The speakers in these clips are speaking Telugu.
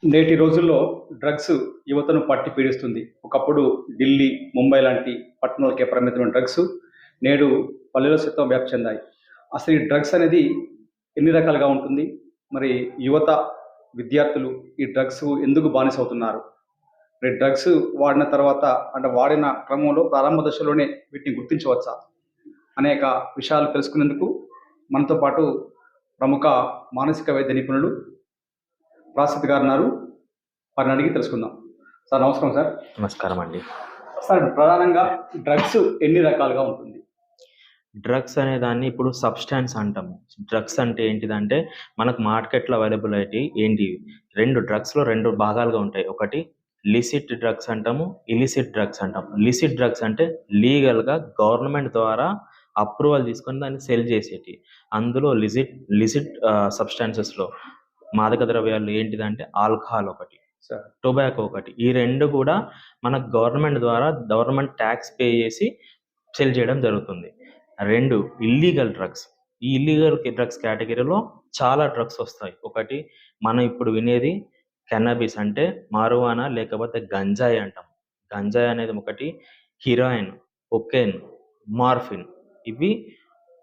నేటి రోజుల్లో డ్రగ్స్ యువతను పట్టి పీడిస్తుంది. ఒకప్పుడు ఢిల్లీ, ముంబై లాంటి పట్టణాలకే పరిమితమైన డ్రగ్స్ నేడు పల్లెల్లో సైతం వ్యాప్తి చెందాయి. అసలు ఈ డ్రగ్స్ అనేది ఎన్ని రకాలుగా ఉంటుంది? మరి యువత, విద్యార్థులు ఈ డ్రగ్స్ ఎందుకు బానిసవుతున్నారు? మరి డ్రగ్స్ వాడిన తర్వాత అంటే వాడిన క్రమంలో ప్రారంభ దశలోనే వీటిని గుర్తించవచ్చా? అనేక విషయాలు తెలుసుకునేందుకు మనతో పాటు ప్రముఖ మానసిక వైద్య నిపుణులు ప్రాసిత్ గారు ఉన్నారు. వారిని అడిగి తెలుసుకుందాం. సార్ నమస్కారం సార్. నమస్కారం అండి. సార్ ప్రధానంగా డ్రగ్స్ ఎన్ని రకాలుగా ఉంటుంది? డ్రగ్స్ అనే దాన్ని ఇప్పుడు సబ్స్టాన్స్ అంటాము. డ్రగ్స్ అంటే ఏంటిదంటే మనకు మార్కెట్లో అవైలబిలిటీ ఏంటివి? డ్రగ్స్‌లో 2 భాగాలుగా ఉంటాయి. ఒకటి లిసిట్ డ్రగ్స్ అంటాము. ఇలిసిట్ డ్రగ్స్ అంటాం. లిసిట్ డ్రగ్స్ అంటే లీగల్‌గా గవర్నమెంట్ ద్వారా అప్రూవల్ తీసుకొని దాన్ని సెల్ చేసేటియి. అందులో లిసిట్ సబ్స్టాన్సెస్‌లో మాదక ద్రవ్యాలు ఏంటిదంటే ఆల్కహాల్ ఒకటి, సార్ టొబాకో ఒకటి. ఈ 2 కూడా మనకు గవర్నమెంట్ ద్వారా గవర్నమెంట్ ట్యాక్స్ పే చేసి సెల్ చేయడం జరుగుతుంది. 2 ఇల్లీగల్ డ్రగ్స్. ఈ ఇల్లీగల్ డ్రగ్స్ కేటగిరీలో చాలా డ్రగ్స్ వస్తాయి. ఒకటి మనం ఇప్పుడు వినేది కెన్నబిస్ అంటే మారిజువానా లేకపోతే గంజాయి అంటాం. గంజాయి అనేది ఒకటి, హెరాయిన్, కొకైన్, మార్ఫిన్ ఇవి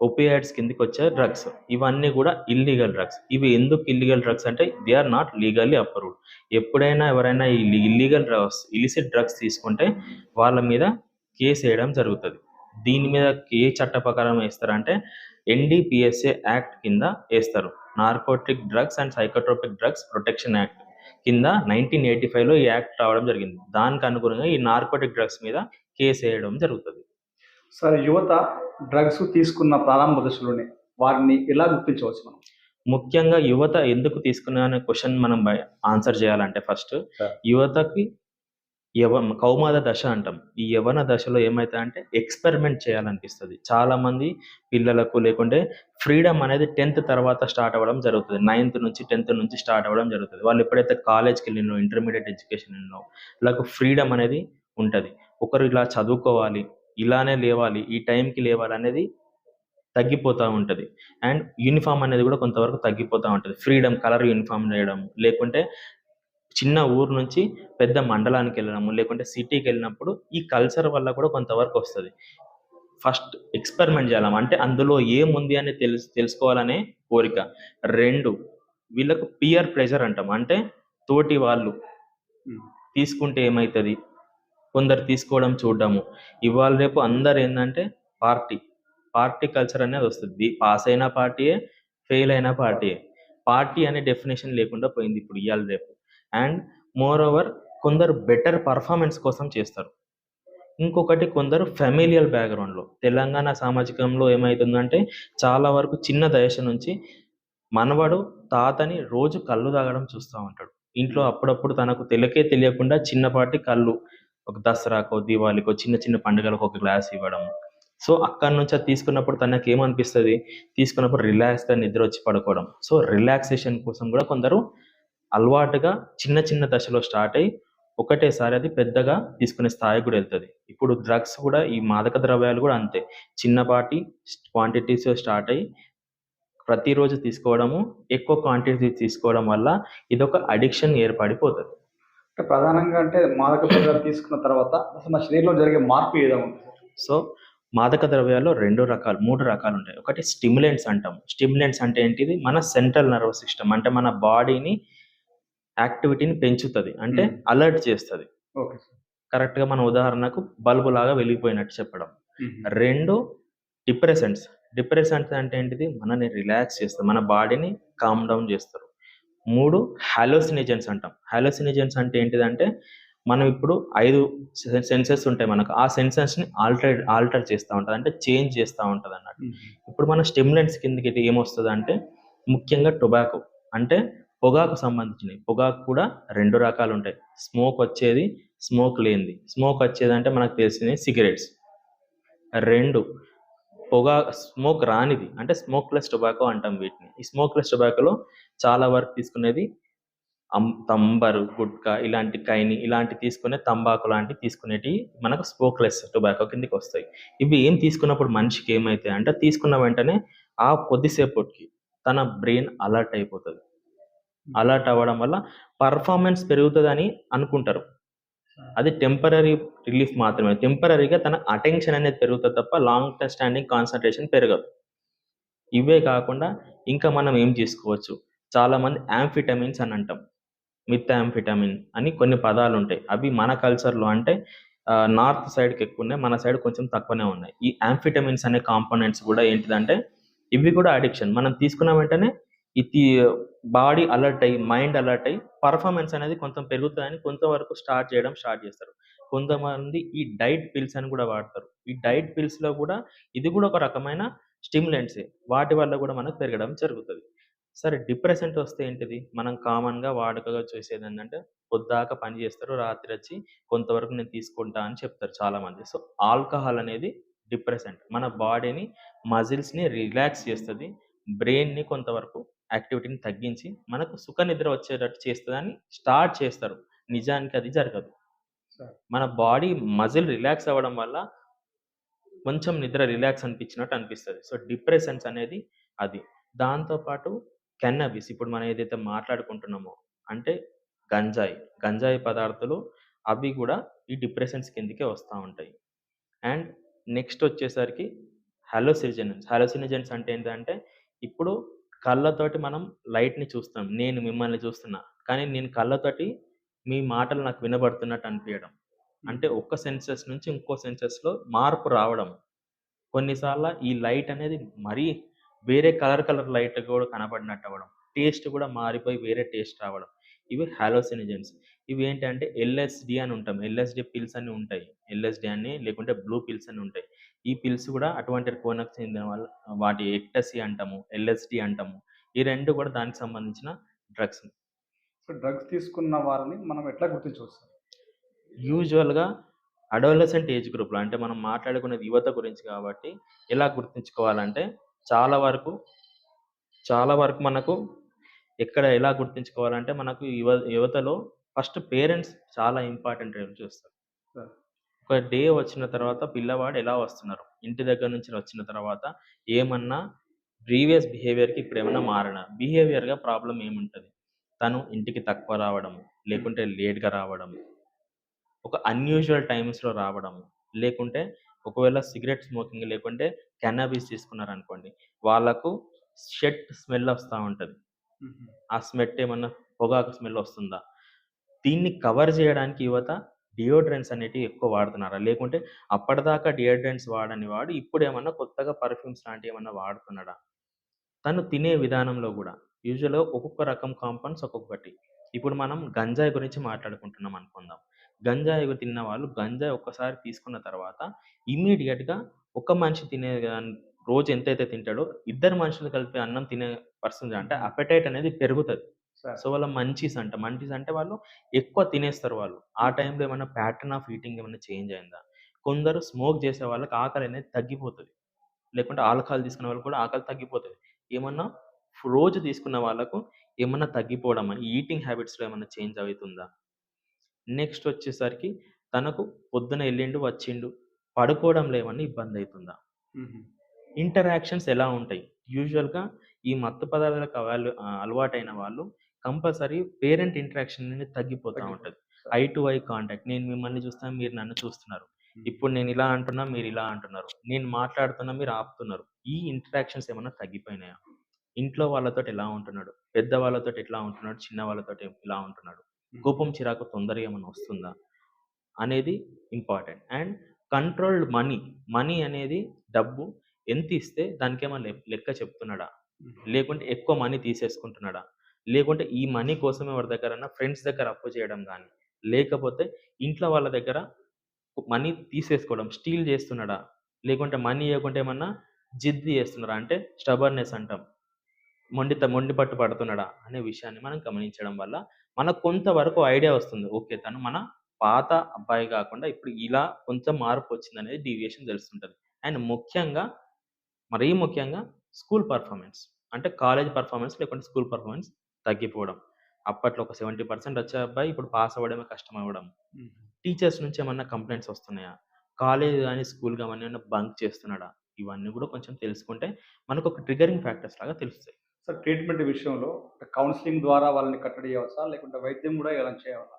ఒపియాయిడ్స్ కిందకొచ్చే డ్రగ్స్. ఇవన్నీ కూడా ఇల్లీగల్ డ్రగ్స్. ఇవి ఎందుకు ఇల్లీగల్ డ్రగ్స్ అంటే they are not legally approved. ఎప్పుడైనా ఎవరైనా ఈ ఇల్లీగల్ డ్రగ్స్, ఇలిసిట్ డ్రగ్స్ తీసుకుంటే వాళ్ళ మీద కేసు వేయడం జరుగుతుంది. దీని మీద ఏ చట్ట ప్రకారం వేస్తారంటే ఎన్డీపీఎస్ఏ యాక్ట్ కింద వేస్తారు. Narcotic drugs and psychotropic drugs protection act కింద 1985లో ఈ యాక్ట్ రావడం జరిగింది. దానికి అనుగుణంగా ఈ నార్కోటిక్ డ్రగ్స్ మీద కేసు వేయడం జరుగుతుంది. సార్ యువత డ్రగ్స్ తీసుకున్న ప్రారంభ దశలోనే వారిని ఎలా గుర్తించవచ్చు మనం? ముఖ్యంగా యువత ఎందుకు తీసుకున్నా అనే క్వశ్చన్ మనం ఆన్సర్ చేయాలంటే ఫస్ట్ యువతకి కౌమార దశ అంటాం. ఈ యవ్వన దశలో ఏమైతుందంటే ఎక్స్పెరిమెంట్ చేయాలనిపిస్తుంది. చాలా మంది పిల్లలకు లేకుంటే ఫ్రీడమ్ అనేది 10th తర్వాత స్టార్ట్ అవ్వడం జరుగుతుంది. 9th నుంచి 10th నుంచి స్టార్ట్ అవ్వడం జరుగుతుంది. వాళ్ళు ఎప్పుడైతే కాలేజ్కి వెళ్ళినో, ఇంటర్మీడియట్ ఎడ్యుకేషన్ వెళ్ళినో వాళ్ళకు ఫ్రీడమ్ అనేది ఉంటుంది. ఒకరు ఇలా చదువుకోవాలి, ఇలానే లేవాలి, ఈ టైంకి లేవాలి అనేది తగ్గిపోతూ ఉంటుంది. అండ్ యూనిఫామ్ అనేది కూడా కొంతవరకు తగ్గిపోతూ ఉంటుంది. ఫ్రీడమ్ కలర్ యూనిఫామ్ వేయడం, లేకుంటే చిన్న ఊరు నుంచి పెద్ద మండలానికి వెళ్ళడము, లేకుంటే సిటీకి వెళ్ళినప్పుడు ఈ కల్చర్ వల్ల కూడా కొంతవరకు వస్తుంది. ఫస్ట్ ఎక్స్పెరిమెంట్ చేయాలి అంటే అందులో ఏముంది అని తెలుసుకోవాలనే కోరిక. 2 వీళ్ళకు పియర్ ప్రెషర్ అంటాం. అంటే తోటి వాళ్ళు తీసుకుంటే ఏమవుతుంది, కొందరు తీసుకోవడం చూడడము. ఇవాళ రేపు అందరు ఏంటంటే పార్టీ కల్చర్ అనేది వస్తుంది. పాస్ అయిన పార్టీయే, ఫెయిల్ అయిన పార్టీయే. పార్టీ అనే డెఫినేషన్ లేకుండా పోయింది ఇప్పుడు ఇవాళ రేపు. అండ్ మోర్ ఓవర్ కొందరు బెటర్ పర్ఫార్మెన్స్ కోసం చేస్తారు. ఇంకొకటి కొందరు ఫెమిలియల్ బ్యాక్గ్రౌండ్లో. తెలంగాణ సామాజికంలో ఏమవుతుందంటే చాలా వరకు చిన్న దశ నుంచి మనవడు తాతని రోజు కళ్ళు తాగడం చూస్తూ ఉంటాడు. ఇంట్లో అప్పుడప్పుడు తనకు తెలియకుండా చిన్నపాటి కళ్ళు, ఒక దసరాకో, దీవాళికో, చిన్న చిన్న పండుగలకు ఒక గ్లాస్ ఇవ్వడం. సో అక్కడి నుంచి అది తీసుకున్నప్పుడు తనకి ఏమనిపిస్తుంది, తీసుకున్నప్పుడు రిలాక్స్గా నిద్ర వచ్చి పడుకోవడం. సో రిలాక్సేషన్ కోసం కూడా కొందరు అలవాటుగా చిన్న చిన్న దశలో స్టార్ట్ అయ్యి ఒకటేసారి అది పెద్దగా తీసుకునే స్థాయికి కూడా వెళ్తుంది. ఇప్పుడు డ్రగ్స్ కూడా, ఈ మాదక ద్రవ్యాలు కూడా అంతే. చిన్నపాటి క్వాంటిటీస్ స్టార్ట్ అయ్యి ప్రతిరోజు తీసుకోవడము, ఎక్కువ క్వాంటిటీ తీసుకోవడం వల్ల ఇదొక అడిక్షన్ ఏర్పడిపోతుంది. ప్రధానంగా అంటే మాదక ద్రవ్యాలు తీసుకున్న తర్వాత అసలు మన శరీరంలో జరిగే మార్పు ఏదో ఉంటుంది. సో మాదక ద్రవ్యాల్లో 3 రకాలు ఉంటాయి. ఒకటి స్టిమ్యులెంట్స్ అంటాం. స్టిమ్యులెంట్స్ అంటే ఏంటిది, మన సెంట్రల్ నర్వస్ సిస్టమ్ అంటే మన బాడీని యాక్టివిటీని పెంచుతుంది, అంటే అలర్ట్ చేస్తుంది. ఓకే. కరెక్ట్గా మన ఉదాహరణకు బల్బు లాగా వెలిగిపోయినట్టు చెప్పడం. 2 డిప్రెసెంట్స్ అంటే ఏంటిది, మనని రిలాక్స్ చేస్తారు, మన బాడీని కామ్ డౌన్ చేస్తారు. 3 హాలోసినేజన్స్ అంటాం. హాలోసినేజన్స్ అంటే ఏంటిదంటే మనం ఇప్పుడు 5 సెన్సెస్ ఉంటాయి మనకు. ఆ సెన్సెస్ని ఆల్టర్ చేస్తూ ఉంటుంది, అంటే చేంజ్ చేస్తూ ఉంటుంది అన్నట్టు. ఇప్పుడు మన స్టిమ్యులెంట్స్ కిందకి ఏమొస్తుంది అంటే ముఖ్యంగా టొబాకో అంటే పొగాకు సంబంధించినవి. పొగాకు కూడా 2 రకాలు ఉంటాయి. స్మోక్ వచ్చేది, స్మోక్ లేనిది. స్మోక్ వచ్చేది అంటే మనకు తెలిసింది సిగరెట్స్. 2 స్మోక్ రానిది అంటే స్మోక్లెస్ టొబాకో అంటాం వీటిని. ఈ స్మోక్లెస్ టొబాకోలో చాలా వరకు తీసుకునేది తంబరు, గుట్కా, ఇలాంటి కైని, ఇలాంటి తీసుకునే తంబాకు లాంటివి తీసుకునేటివి మనకు స్మోక్లెస్ టొబాకో కిందకి వస్తాయి. ఇవి ఏం తీసుకున్నప్పుడు మనిషికి ఏమవుతాయి అంటే తీసుకున్న వెంటనే ఆ కొద్దిసేపటికి తన బ్రెయిన్ అలర్ట్ అయిపోతుంది. అలర్ట్ అవ్వడం వల్ల పర్ఫార్మెన్స్ పెరుగుతుందని అనుకుంటారు. అది టెంపరరీ రిలీఫ్ మాత్రమే. టెంపరరీగా తన అటెన్షన్ అనేది పెరుగుతుంది తప్ప లాంగ్ స్టాండింగ్ కాన్సంట్రేషన్ పెరగదు. ఇవే కాకుండా ఇంకా మనం ఏం చేసుకోవచ్చు, చాలామంది యాంఫిటమిన్స్ అని అంటాం. మిథాంఫిటమిన్ అని కొన్ని పదాలు ఉంటాయి. అవి మన కల్చర్లో అంటే నార్త్ సైడ్కి ఎక్కువ ఉన్నాయి, మన సైడ్ కొంచెం తక్కువనే ఉన్నాయి. ఈ యాంఫిటమిన్స్ అనే కాంపోనెంట్స్ కూడా ఏంటిదంటే ఇవి కూడా అడిక్షన్. మనం తీసుకున్న వెంటనే ఇది బాడీ అలర్ట్ అయ్యి మైండ్ అలర్ట్ అయ్యి పర్ఫార్మెన్స్ అనేది కొంచెం పెరుగుతుందని కొంతవరకు స్టార్ట్ చేస్తారు. కొంతమంది ఈ డైట్ పిల్స్ అని కూడా వాడతారు. ఈ డైట్ పిల్స్లో కూడా ఇది కూడా ఒక రకమైన స్టిమ్యులెంట్సే. వాటి వల్ల కూడా మనకు పెరగడం జరుగుతుంది. సరే, డిప్రెసెంట్ వస్తే ఏంటిది? మనం కామన్‌గా వాడుకగా చూసేదేంటంటే, పొద్దాక పని జేస్తారు. రాత్రొచ్చి కొంతవరకు నేను తీసుకుంటా అని చెప్తారు చాలామంది. సో, ఆల్కహాల్ అనేది డిప్రెసెంట్. మన బాడీని, మజిల్స్‌ని రిలాక్స్ చేస్తది. బ్రెయిన్‌ని కొంతవరకు యాక్టివిటీని తగ్గించి, మనకు సుఖ నిద్ర వచ్చేటట్టు చేస్తదని స్టార్ట్ చేస్తారు. నిజానికి అది జరగదు. సార్. మన బాడీ మజిల్ రిలాక్స్ అవ్వడం వల్ల కొంచెం నిద్ర రిలాక్స్ అనిపించినట్టు అనిపిస్తది. సో, డిప్రెసెన్స్ అనేది అది. దాంతో పాటు కెన్నబిస్ ఇప్పుడు మనం ఏదైతే మాట్లాడుకుంటున్నామో అంటే గంజాయి. గంజాయి పదార్థాలు అవి గూడా ఈ డిప్రెసెన్స్ కిందకే వస్తా ఉంటాయి. అండ్ నెక్స్ట్ వచ్చేసరికి హాలోసిజన్స్. హాలోసినోజెన్స్ అంటే ఏంటంటే ఇప్పుడు కళ్ళతోటి మనం లైట్‌ని చూస్తాం. నేను మిమ్మల్ని చూస్తున్నా. కానీ నేను కళ్ళతోటి మీ మాటలు నాకు వినబడుతున్నట్టు అనిపియడం. అంటే ఒక్క సెన్సెస్ నుంచి ఇంకో సెన్సెస్‌లో మార్పు రావడం. కొన్నిసార్ల ఈ లైట్ అనేది మరీ వేరే కలర్ లైట్ గూడా కనపడినట్టు అవ్వడం. టేస్ట్ గూడా మారిపోయి వేరే టేస్ట్ రావడం. ఇవి హాలోసినోజెన్స్. ఇవేంటంటే ఎల్ఎస్‌డి అని ఉంటాం. ఎల్ఎస్‌డి పిల్స్ అని ఉంటాయి. ఎల్ఎస్‌డి అని లేకుంటే బ్లూ పిల్స్ అని ఉంటాయి. ఈ పిల్స్ గూడా అటువంటి కోనకు చెందిన వాళ్ళు. వాటి ఎక్టసీ అంటాము, ఎల్ఎస్‌డి అంటాము. ఈ 2 గూడా దానికి సంబంధించిన డ్రగ్స్. సో, డ్రగ్స్ తీసుకున్న వారిని మనం ఎట్లా గుర్తించవచ్చు సార్? యూజువల్‌గా అడోలసెంట్ ఏజ్ గ్రూప్‌లో అంటే మనం మాట్లాడుకునేది యువత గురించి కాబట్టి ఎలా గుర్తుంచుకోవాలంటే చాలా వరకు, చాలా వరకు మనకు ఎక్కడ ఎలా గుర్తుంచుకోవాలంటే మనకు యువతలో ఫస్ట్ పేరెంట్స్ చాలా ఇంపార్టెంట్ రోల్ చేస్తారు. సార్. ఒక డే వచ్చిన తర్వాత పిల్లవాడు ఎలా వస్తున్నారు? ఇంటి దగ్గర నుంచి వచ్చిన తర్వాత ఏమన్నా ప్రీవియస్ బిహేవియర్‌కి ఇప్పుడేమన్నా మారినా బిహేవియర్‌గా ప్రాబ్లమ్ ఏముంటది? తను ఇంటికి తక్కువ రావడము, లేకుంటే లేట్‌గా రావడము. ఒక అన్‌యూజువల్ టైమ్స్‌లో రావడము. లేకుంటే ఒకవేళ సిగరెట్ స్మోకింగ్ లేకుంటే క్యాన్నబిస్ తీసుకున్నారనుకోండి. వాళ్ళకు స్మెల్ ఒస్తా ఉంటది. హుహు. ఆ స్మెట్ ఏమన్నా పొగాకు స్మెల్ ఒస్తుందా? దీన్ని కవర్ జేయడానికి యువత డియోడ్రెంట్స్ అనేటివి ఎక్కువ వాడుతున్నారా? లేకుంటే అప్పటిదాకా డియోడ్రెంట్స్ వాడని వాడు ఇప్పుడేమన్నా కొత్తగా పర్ఫ్యూమ్స్ లాంటియేమన్నా వాడుతున్నాడా? తను తినే విధానంలో గూడా. యూజువల్‌గా ఒక్కొక్క రకం కాంపౌండ్స్ ఒక్కొక్కటి. ఇప్పుడు మనం గంజాయి గురించి మాట్లాడుకుంటున్నాం అనుకుందాం. గంజాయి తిన్న వాళ్ళు గంజాయి ఒక్కసారి తీసుకున్న తర్వాత ఇమ్మీడియేట్‌గా ఒక మనిషి తినే రోజు ఎంతైతే తింటాడో, ఇద్దరు మనుషులు కలిపి అన్నం తినే పర్సన్ అంటే అపెటైట్ అనేది పెరుగుతది. సార్. సో, వాళ్ళ మంచీస్ అంటాం. మంచీస్ అంటే వాళ్ళు ఎక్కువ తినేస్తారు వాళ్ళు. ఆ టైంలో ఏమన్నా ప్యాటర్న్ ఆఫ్ ఈటింగ్ ఏమన్నా చేంజ్ అయిందా? కొందరు స్మోక్ చేసే వాళ్ళకి ఆకలి అనేది తగ్గిపోతది. లేకుంటే ఆల్కహాల్ తీసుకునే వాళ్ళకి కూడా ఆకలి తగ్గిపోతది. ఏమన్నా రోజు తీసుకున్న వాళ్ళకు ఏమన్నా తగ్గిపోవడమా? ఈటింగ్ హ్యాబిట్స్‌లో ఏమన్నా చేంజ్ అవుతుందా? నెక్స్ట్ వచ్చేసరికి తనకు పొద్దున ఎళ్ళిండు, వచ్చిండు. పడుకోవడంలో ఏమన్నా ఇబ్బందయితుందా? హుహు. ఇంటరాక్షన్స్ ఎలా ఉంటాయి? యూజువల్‌గా ఈ మత్తు పదార్థాలకు అలవాటైన వాళ్ళు కంపల్సరీ పేరెంట్ ఇంటరాక్షన్ అనేది తగ్గిపోతా ఉంటది. తగ్గిపోతుంది. I to eye contact. నేను మిమ్మల్ని చూస్తున్నా, మీరు నన్ను చూస్తున్నారు. ఇప్పుడు నేను ఇలా అంటున్నా, మీరు ఇలా అంటున్నారు. నేను మాట్లాడుతున్నా, మీరు ఆపుతున్నారు. ఈ ఇంటరాక్షన్స్ ఏమన్నా తగ్గిపోయినాయా? ఇంట్లో వాళ్ళతోటి ఎలా ఉంటున్నాడు? పెద్దవాళ్ళతోటి ఎట్లా ఉంటున్నాడు? చిన్న వాళ్ళతోటి ఎలా ఉంటున్నాడు? కోపం, చిరాకు తొందరగా ఏమన్నా వస్తుందా? అనేది important. And controlled money. Money అనేది డబ్బు ఎంతిస్తే దానికేమన్నా లెక్క చెప్తున్నాడా? లేకుంటే ఎక్కువ మనీ తీసేసుకుంటున్నాడా? లేకుంటే ఈ మనీ కోసం ఎవరి దగ్గరన్నా ఫ్రెండ్స్ దగ్గర అప్పు చేయడం గానీ, లేకపోతే ఇంట్లో వాళ్ళ దగ్గర మనీ తీసేసుకోవడం, స్టీల్ చేస్తున్నాడా? లేకుంటే మనీ ఇయ్యకుంటే ఏమన్నా జిద్ది చేస్తున్నారా? అంటే స్టబర్‌నెస్ అంటాం. మొండి పట్టు పడుతున్నాడా? అనే విషయాన్ని మనం గమనించడం వల్ల మనకు కొంతవరకు ఐడియా వస్తుంది. ఓకే. తను మన పాత అబ్బాయి గాకుండా ఇప్పుడు ఇలా కొంచెం మార్పొచ్చిందనేది డీవియేషన్ తెలుస్తుంటది. అండ్ ముఖ్యంగా, మరీ ముఖ్యంగా స్కూల్ పెర్ఫార్మన్స్. అంటే కాలేజ్ పెర్ఫార్మన్స్ లేకుంటే స్కూల్ పెర్ఫార్మన్స్ తగ్గిపోవడం. అప్పట్లో ఒక 70% వచ్చే అబ్బాయి ఇప్పుడు పాస్ అవ్వడమే కష్టమవ్వడం. హుహు. టీచర్స్ నుంచి ఏమన్నా కంప్లెయింట్స్ వస్తున్నాయా? కాలేజ్ గాని, స్కూల్ గాని ఏమన్నా బంక్ చేస్తున్నాడా? ఇవన్నీ గూడా కొంచెం తెలుసుకుంటే మనకొక ట్రిగ్గరింగ్ ఫ్యాక్టర్స్ లాగా తెలుస్తాయి. సార్ ట్రీట్మెంట్ విషయంలో కౌన్సెలింగ్ ద్వారా వాళ్ళని కట్టడి చేయవచ్చా? లేకుంటే వైద్యం గూడా ఏమైనా చేయాలా?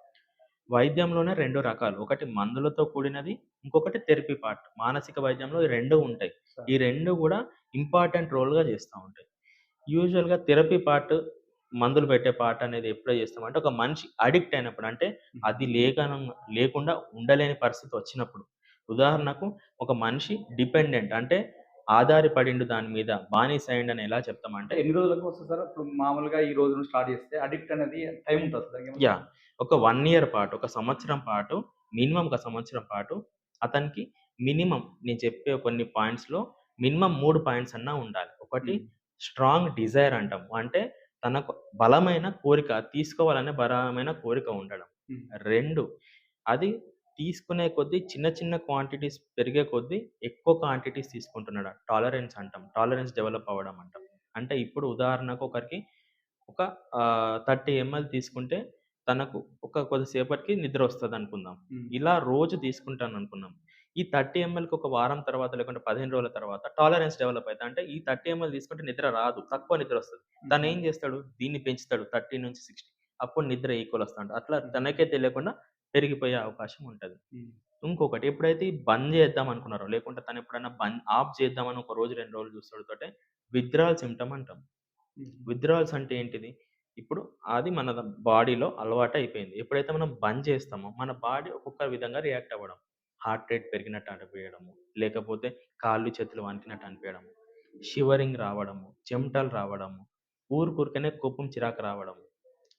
వైద్యంలోనే 2 రకాలు. ఒకటి మందులతో కూడినది, ఇంకొకటి థెరపీ పార్ట్. మానసిక వైద్యంలో ఈ 2 ఉంటాయి. సార్. ఈ 2 గూడా ఇంపార్టెంట్ రోల్‌గా చేస్తా ఉంటాయి. యూజువల్‌గా థెరపీ పార్ట్, మందులు పెట్టే పార్ట్ అనేది ఎప్పుడో చేస్తామంటే, ఒక మనిషి అడిక్ట్ అయినప్పుడు. అంటే అది లేకుండా ఉండలేని పరిస్థితి వచ్చినప్పుడు. ఉదాహరణకు ఒక మనిషి డిపెండెంట్ అంటే ఆధారపడిండు దాని మీద, బానిస అయిండని ఎలా అంటే చెప్తామంటే, ఎన్ని రోజులకు వస్తది సార్? ఇప్పుడు మామూలుగా ఈ రోజు నుండి స్టార్ట్ చేస్తే అడిక్ట్ అనేది టైమ్ ఉంటదా సార్ దానికేమన్నా? యాహ్! ఒక 1 ఇయర్ పాటు, ఒక సంవత్సరం పాటు, మినిమమ్ ఒక సంవత్సరం పాటు అతనికి మినిమమ్ నేను చెప్పే కొన్ని పాయింట్స్‌లో మినిమమ్ 3 పాయింట్స్ అన్నా ఉండాలి. ఒకటి హ్మ్. స్ట్రాంగ్ డిజైర్ అంటాం. అంటే తనకు బలమైన కోరిక, తీసుకోవాలనే బలమైన కోరిక ఉండడం. హ్మ్. 2 అది తీసుకునే కొద్దీ చిన్న చిన్న క్వాంటిటీస్ పెరిగే కొద్దీ ఎక్కువ క్వాంటిటీస్ తీసుకుంటున్నాడు. టాలరెన్స్ అంటాం. టాలరెన్స్ డెవలప్ అవ్వడం అంటాం. అంటే ఇప్పుడు ఉదాహరణకు ఒకరికి ఒక 30 ఎంఎల్ తీసుకుంటే తనకు ఒక కొద్దిసేపటికి నిద్రొస్తదనుకుందాం. హ్మ్. ఇలా రోజు తీసుకుంటాననుకున్నాం. ఈ 30 ఎంఎల్‌కి ఒక వారం తర్వాత లేకుంటే 15 రోజుల తర్వాత టాలరెన్స్ డెవలప్ అయితది. అంటే ఈ 30 ఎంఎల్ తీసుకుంటే నిద్ర రాదు. తక్కువ నిద్రొస్తది. హుహు. తనేం చేస్తాడు? దీన్ని పెంచుతాడు 30 నుంచి 60. అప్పుడు నిద్ర ఈక్వల్ వస్తా ఉంటది. అట్లా హ్మ్. తనకే తెలియకుండా పెరిగిపోయే అవకాశం ఉంటది. హ్మ్. ఇంకొకటి ఎప్పుడైతే ఈ బంద్ చేద్దాం అనుకున్నారో, లేకుంటే తనెప్పుడైనా ఆఫ్ చేద్దామని ఒక రోజు, 2 రోజులు చూస్తాడుతోటే విత్‌డ్రాయల్ సింప్టమ్ అంటాం. హుహు. విత్‌డ్రాయల్స్ అంటే ఏంటిది? ఇప్పుడు అది మన బాడీలో అలవాటయిపోయింది. ఎప్పుడైతే మనం బంద్ చేస్తామో, మన బాడీ ఒక్కొక్క విధంగా రియాక్ట్ అవ్వడం. హార్ట్ రేట్ పెరిగినట్టు అనిపియడము, లేకపోతే కాళ్ళు, చేతులు వణికినట్టు అనిపియడము, షివరింగ్ రావడము, చెమటలు రావడము, ఊరుకూరికనే కోపం, చిరాకు రావడము.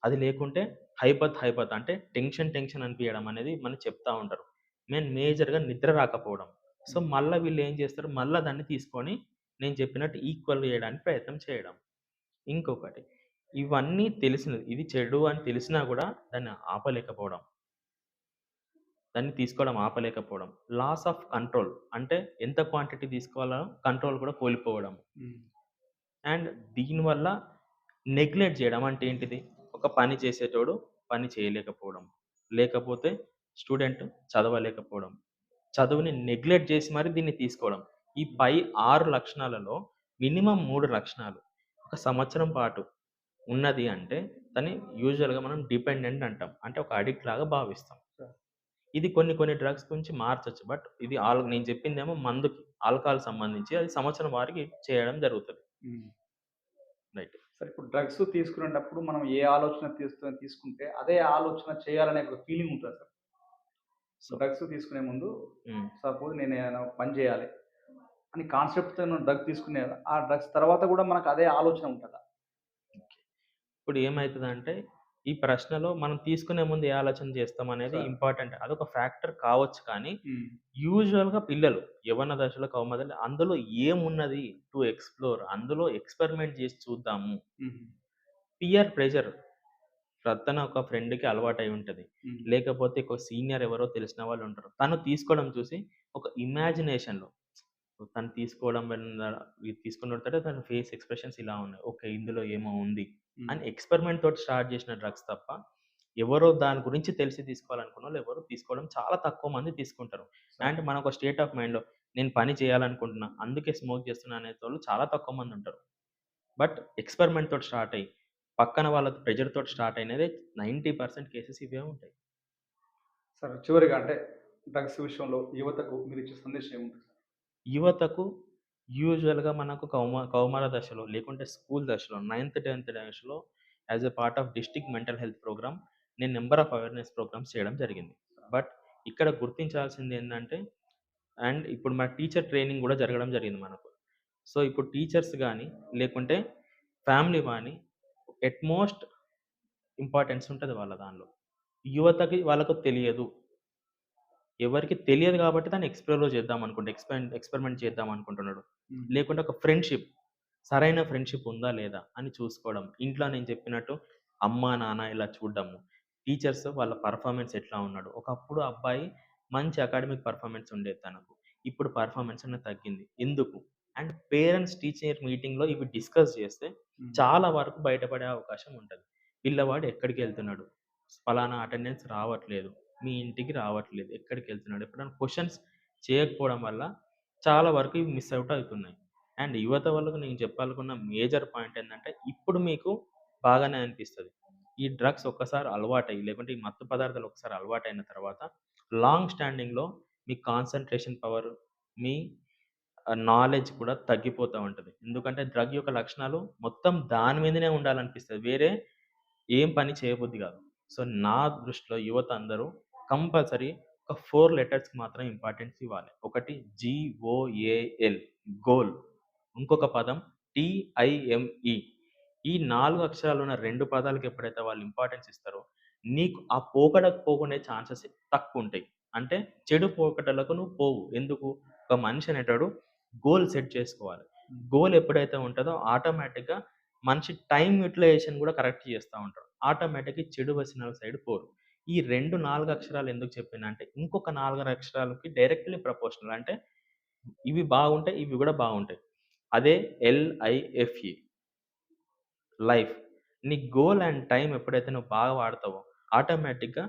అది లేకుంటే హైపత్ అంటే టెన్షన్ అనిపియడం అనేది మనకు చెప్తా ఉంటారు. మేజర్‌గా నిద్ర రాకపోవడం. సో, హ్మ్. మళ్ళా వీళ్ళేం చేస్తారు, మళ్ళా దాన్ని తీసుకొని నేను చెప్పినట్టు ఈక్వల్ చేయడానికి ప్రయత్నం చేయడం. ఇంకొకటి, ఇవన్నీ తెలిసినది. ఇది చెడు అని తెలిసినా గూడా దాన్ని ఆపలేకపోవడం. దాన్ని తీసుకోవడం ఆపలేకపోవడం. లాస్ ఆఫ్ కంట్రోల్ అంటే ఎంత క్వాంటిటీ తీసుకోవాలో కంట్రోల్ కూడా కోల్పోవడం. హ్మ్. అండ్ దీనివల్ల నెగ్లెక్ట్ జేయడం అంటే ఏంటిది? ఒక పని చేసేటోడు పని చేయలేకపోవడం. లేకపోతే స్టూడెంట్ చదవలేకపోవడం. చదువుని నెగ్లెక్ట్ జేసి మరి దీన్ని తీసుకోవడం. ఈ హ్మ్. పై 6 లక్షణాలలో మినిమమ్ 3 లక్షణాలు ఒక సంవత్సరం పాటు ఉన్నది అంటే దాన్ని యూజువల్‌గా మనం డిపెండెంట్ అంటాం. అంటే ఒక అడిక్ట్ లాగా భావిస్తాం. సార్. ఇది కొన్ని డ్రగ్స్ గురించి మార్చొచ్చు. బట్ ఇది నేను చెప్పిందేమో మందుకి, ఆల్కహాల్ సంబంధించి అది సంవత్సరం వారికి చేయడం జరుగుతది. హ్మ్. రైట్. సార్ ఇప్పుడు డ్రగ్స్ తీసుకునేటప్పుడు మనం ఏ ఆలోచన తీసుకుంటే అదే ఆలోచన చేయాలనే ఒక ఫీలింగ్ ఉంటదా సార్? సో డ్రగ్స్ తీసుకునే ముందు హ్మ్. సపోజ్ నేను ఏదైనా పని చేయాలి అని కాన్సెప్ట్‌తో డ్రగ్ తీసుకునే ఆ డ్రగ్స్ తర్వాత గూడా మనకు అదే ఆలోచన ఉంటదా? ఇప్పుడు ఏమైతదంటే, ఈ ప్రశ్నలో మనం తీసుకునే ముందు ఏ ఆలోచన చేస్తామనేది సార్. ఇంపార్టెంట్. అదొక ఫ్యాక్టర్ కావచ్చు కానీ, హ్మ్. యూజువల్‌గా పిల్లలు యవ్వన దశలో, కౌమారదశలో అందులో ఏమున్నది టు ఎక్స్‌ప్లోర్, అందులో ఎక్స్‌పెరిమెంట్ చేసి చూద్దాము. హుహు. పియర్ ప్రెషర్ ప్రక్కన ఒక ఫ్రెండ్‌కి అలవాటై ఉంటది. హ్మ్. లేకపోతే ఒక సీనియర్ ఎవరో తెలిసిన వాళ్ళుంటారు. తను తీసుకోవడం చూసి ఒక ఇమాజినేషన్‌లో తను తీసుకోవడం వల్ల ఇది తీసుకున్నతోటే తన ఫేస్ ఎక్స్‌ప్రెషన్స్ ఇలా ఉన్నాయి. ఓకే. ఇందులో ఏమో ఉంది హ్మ్. అని ఎక్స్‌పెరిమెంట్ తోటి స్టార్ట్ చేసిన డ్రగ్స్ తప్ప, ఎవరో దాని గురించి తెలిసి తీసుకోవాలనుకున్నోళ్ళు ఎవరు తీసుకోవడం చాలా తక్కువ మంది తీసుకుంటారు. సార్. అండ్ మనొక స్టేట్ ఆఫ్ మైండ్‌లో నేను పని చేయాలనుకుంటున్నా, అందుకే స్మోక్ చేస్తున్నా అనేటోళ్ళు చాలా తక్కువ మందుంటారు. బట్ ఎక్స్‌పెరిమెంట్ తోటి స్టార్ట్ అయ్యి, పక్కన వాళ్ళ ప్రెషర్ తోటి స్టార్ట్ అయినదే 90% కేసెస్ ఇవే ఉంటాయి. సార్ చివరిగా అంటే డ్రగ్స్ విషయంలో యువతకు మీరిచ్చే సందేశం ఏముంటది సార్? యువతకు యూజువల్‌గా మనకు కౌమార దశలో లేకుంటే స్కూల్ దశలో 10థ్ దశలో as a part of district mental health program నేను నంబర్ ఆఫ్ అవేర్‌నెస్ ప్రోగ్రామ్స్ చేయడం జరిగింది. బట్ ఇక్కడ గుర్తించాల్సిందేందంటే అండ్ ఇప్పుడు మన టీచర్ ట్రైనింగ్ గూడా జరగడం జరిగింది మనకు. సో, ఇప్పుడు టీచర్స్ గాని, లేకుంటే ఫ్యామిలీ గాని ఎట్‌మోస్ట్ ఇంపార్టెన్స్ ఉంటది వాళ్ళ దానిలో. యువతకి వాళ్ళకు తెలియదు. ఎవరికీ తెలియదు గాబట్టి దాన్ని ఎక్స్‌ప్లోర్ చేద్దాం అనుకుంటే ఎక్స్‌పెరిమెంట్ చేద్దాం అనుకుంటున్నాడు. హ్మ్. లేకుంటే ఒక ఫ్రెండ్‌షిప్, సరైన ఫ్రెండ్‌షిప్ ఉందా లేదా అని చూసుకోవడం. ఇంట్లో నేను చెప్పినట్టు అమ్మ, నాన్న ఇలా చూడడము. టీచర్స్ వాళ్ళ పెర్ఫార్మన్స్ ఎట్లా ఉన్నాడు. ఒకప్పుడు అబ్బాయి మంచి అకాడమిక్ పెర్ఫార్మన్స్ ఉండేది తనకు. ఇప్పుడు పెర్ఫార్మన్స్ అనేది తగ్గింది. ఎందుకు? అండ్ పేరెంట్స్ టీచర్ మీటింగ్‌లో ఇవి డిస్కస్ చేస్తే హ్మ్. చాలా వరకు బయటపడే అవకాశం ఉంటది. పిల్లవాడు ఎక్కడికెళ్తున్నాడు? పలానా అటెండెన్స్ రావట్లేదు. మీ ఇంటికి రావట్లేదు. ఎక్కడికెళ్తున్నాడు? ఎప్పుడైనా క్వెషన్స్ చేయకపోవడం వల్ల చాలా వరకు ఇవి మిస్ ఔట్ అవుతున్నాయి. అండ్ యువత వాళ్ళకు నేను చెప్పాలనుకున్న మేజర్ పాయింట్ ఏందంటే, ఇప్పుడు మీకు బాగానే అనిపిస్తది. ఈ డ్రగ్స్ ఒక్కసారి అలవాటయ్యి, లేకుంటే ఈ మత్తు పదార్థాలు ఒకసారి అలవాటయిన తర్వాత లాంగ్ స్టాండింగ్‌లో మీ కాన్సంట్రేషన్ పవర్, మీ నాలెడ్జ్ కూడా తగ్గిపోతా ఉంటది. ఎందుకంటే డ్రగ్ యొక్క లక్షణాలు మొత్తం దాని మీదనే ఉండాలనిపిస్తది. వేరే ఏం పని చేయబుద్ధి గాదు. సో, నా దృష్టిలో యువత అందరూ కంపల్సరీ ఒక 4 లెటర్స్‌కి మాత్రం ఇంపార్టెన్స్ ఇవ్వాలి. ఒకటి జీఓఏఎల్ గోల్. ఇంకొక పదం టీఐఎంఈ. ఈ 4 అక్షరాలున్న 2 పదాలకి ఎప్పుడైతే వాళ్ళు ఇంపార్టెన్స్ ఇస్తారో, నీకు ఆ పోకడకు పోకునే ఛాన్సెస్ తక్కువుంటాయి. అంటే చెడు పోకడలకు నువ్వు పోవు. ఎందుకు? ఒక మనిషి అనేటోడు గోల్ సెట్ చేసుకోవాలి. గోల్ ఎప్పుడైతే ఉంటదో ఆటోమేటిక్‌గా మనిషి టైమ్ యుటిలైజేషన్ గూడా కరెక్ట్ చేస్తా ఉంటాడు. ఆటోమేటిక్‌గా చెడు వ్యసనాల సైడ్ పోరు. ఈ 4 అక్షరాలు ఎందుకు చెప్పినా అంటే, ఇంకొక 4 అక్షరాలకి డైరెక్ట్‌లీ ప్రపోర్షనల్. అంటే ఇవి బాగుంటాయి, ఇవి గూడా బాగుంటాయి. అదే ఎల్ఐఎఫ్ఈ లైఫ్. నీ గోల్ అండ్ టైమ్ ఎప్పుడైతే నువ్వు బాగా వాడతావో, ఆటోమేటిక్‌గా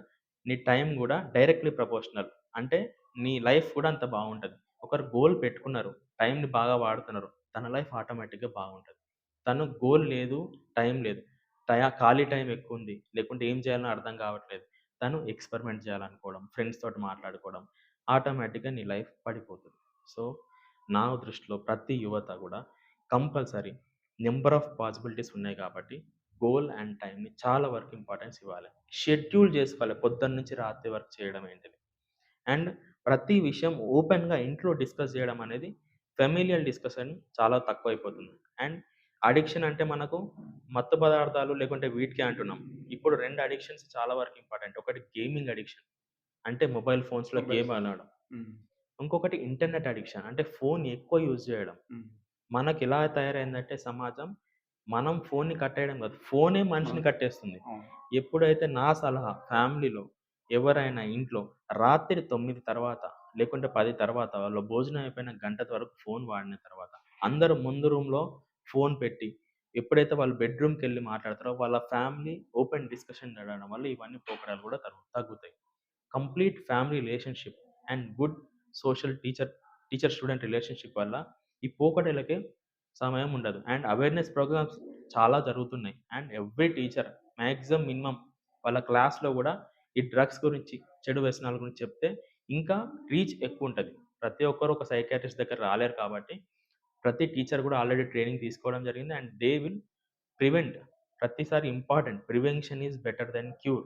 నీ టైమ్ గూడా డైరెక్ట్‌లీ ప్రపోర్షనల్. అంటే నీ లైఫ్ కూడా అంత బాగుంటది. ఒకరు గోల్ పెట్టుకున్నారు, టైమ్‌ని బాగా వాడుతున్నారు. తన లైఫ్ ఆటోమేటిక్‌గా బాగుంటది. తను గోల్ లేదు, టైమ్ లేదు. ఖాళీ టైమ్ ఎక్కువుంది. లేకుంటే ఏం చేయాలో అర్థం కావట్లేదు. తను ఎక్స్‌పెరిమెంట్ చేయాలనుకోవడం, ఫ్రెండ్స్ తోటి మాట్లాడుకోవడం, ఆటోమేటిక్‌గా నీ లైఫ్ పడిపోతది. సో, నా దృష్టిలో ప్రతి యువత గూడా కంపల్సరీ నంబర్ ఆఫ్ పాసిబిలిటీస్ ఉన్నాయి కాబట్టి, గోల్ అండ్ టైమ్‌ని చాలా వరకు ఇంపార్టెన్స్ ఇవ్వాలి. షెడ్యూల్ చేసుకోవాలి. పొద్దున్న నుంచి రాత్రి వరకు చేయడం ఏంటిది. అండ్ ప్రతి విషయం ఓపెన్‌గా ఇంట్లో డిస్కస్ జేయడం అనేది ఫెమిలియల్ డిస్కషన్ చాలా తక్కువైపోతుంది. అండ్ అడిక్షన్ అంటే మనకు మత్తు పదార్థాలు లేకుంటే వీటికే అంటున్నాం. ఇప్పుడు 2 అడిక్షన్స్ చాలా వరకు ఇంపార్టెంట్. ఒకటి గేమింగ్ అడిక్షన్. అంటే మొబైల్ ఫోన్స్‌లో మొబైల్ గేమ్ ఫోన్. ఆడడం. హ్మ్. ఇంకొకటి ఇంటర్నెట్ అడిక్షన్. అంటే ఫోన్ ఎక్కువ యూజ్ జేయడం. హ్మ్. మనకెలా తయారైందంటే సమాజం, మనం ఫోన్‌ని కట్టేయడం కాదు, ఫోనే మనిషిని అవును. కట్టేస్తుంది. అవును. ఎప్పుడైతే నా సలహా ఫ్యామిలీలో ఎవరైనా ఇంట్లో రాత్రి 9 తర్వాత, లేకుంటే 10 తర్వాత వాళ్ళ భోజనం అయిపోయిన గంట వరకు ఫోన్ వాడిన తర్వాత, అందరూ ముందు రూమ్‌లో ఫోన్ పెట్టి, ఎప్పుడైతే వాళ్ళు బెడ్‌రూమ్‌కెళ్ళి మాట్లాడతారో వాళ్ళ ఫ్యామిలీ ఓపెన్ డిస్కషన్ జరగడం వల్ల ఇవన్నీ పోకడాలు కూడా తగ్గుతాయి. Complete family relationship and good social teacher student relationship వల్ల ఈ పోకడలకి సమయం ఉండదు. అండ్ అవేర్‌నెస్ ప్రోగ్రామ్స్ చాలా జరుగుతున్నాయి. And every teacher maximum minimum వాళ్ళ క్లాస్‌లో గూడా ఈ డ్రగ్స్ గురించి, చెడు వ్యసనాల గురించి చెప్తే ఇంకా రీచ్ ఎక్కువుంటది. ప్రతి ఒక్కరు ఒక సైకియాట్రిస్ట్ దగ్గర రాలేరు కాబట్టి, ప్రతి టీచర్ గూడా ఆల్రెడీ ట్రైనింగ్ తీసుకోవడం జరిగింది. And they will prevent. ప్రతిసారి important. Prevention is better than cure.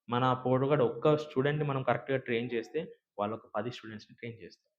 మన పోరుగాడు ఒక్క స్టూడెంట్‌ని మనం కరెక్ట్‌గా ట్రైన్ చేస్తే, వాళ్ళొక 10 స్టూడెంట్స్‌ని ట్రైన్ చేస్తారు.